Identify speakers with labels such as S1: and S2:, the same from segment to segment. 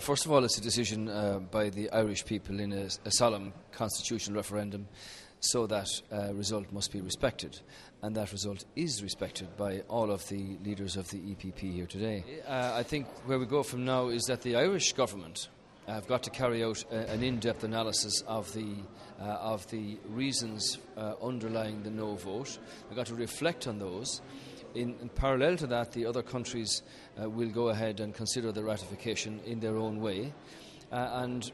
S1: first of all, it's a decision by the Irish people in a solemn constitutional referendum, so that result must be respected. And that result is respected by all of the leaders of the EPP here today. I think where we go from now is that the Irish government have got to carry out an in-depth analysis of the reasons underlying the no vote. They've got to reflect on those. In parallel to that, the other countries will go ahead and consider the ratification in their own way. And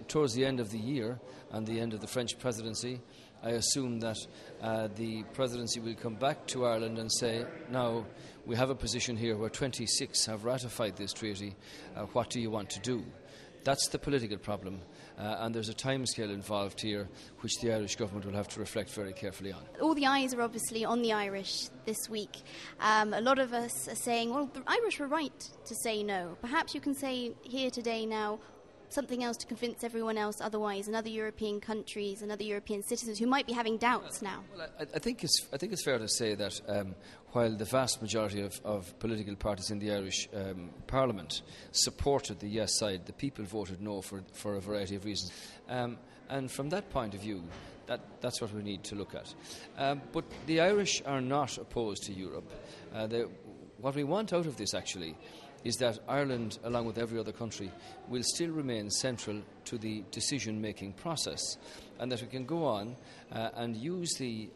S1: towards the end of the year and the end of the French presidency, I assume that the presidency will come back to Ireland and say, now we have a position here where 26 have ratified this treaty. What do you want to do? That's the political problem, and there's a timescale involved here which the Irish government will have to reflect very carefully on.
S2: All the eyes are obviously on the Irish this week. A lot of us are saying, well, the Irish were right to say no. Perhaps you can say here today now something else to convince everyone else otherwise, and other European countries and other European citizens who might be having doubts now.
S1: Well, I think it's fair to say that while the vast majority of political parties in the Irish Parliament supported the yes side, the people voted no for a variety of reasons. And from that point of view, that's what we need to look at. But the Irish are not opposed to Europe. What we want out of this, actually, is that Ireland, along with every other country, will still remain central to the decision-making process, and that we can go on and use the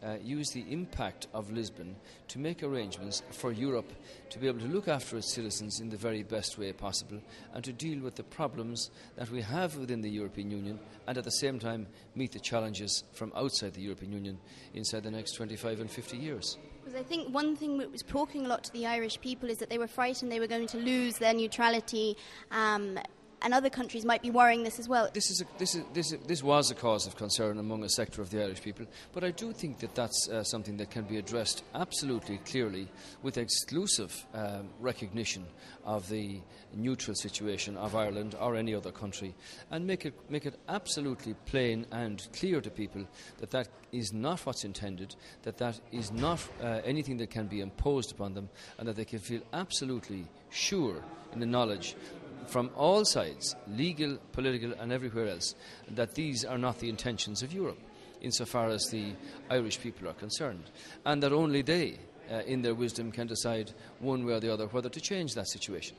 S1: impact of Lisbon to make arrangements for Europe to be able to look after its citizens in the very best way possible, and to deal with the problems that we have within the European Union, and at the same time meet the challenges from outside the European Union inside the next 25 and 50 years.
S2: Because I think one thing that was talking a lot to the Irish people is that they were frightened they were going to lose their neutrality, and other countries might be worrying this as well. This
S1: was a cause of concern among a sector of the Irish people, but I do think that that's something that can be addressed absolutely clearly with exclusive recognition of the neutral situation of Ireland or any other country, and make it absolutely plain and clear to people that that is not what's intended, that is not anything that can be imposed upon them, and that they can feel absolutely sure in the knowledge from all sides, legal, political and everywhere else, that these are not the intentions of Europe insofar as the Irish people are concerned, and that only they, in their wisdom, can decide one way or the other whether to change that situation.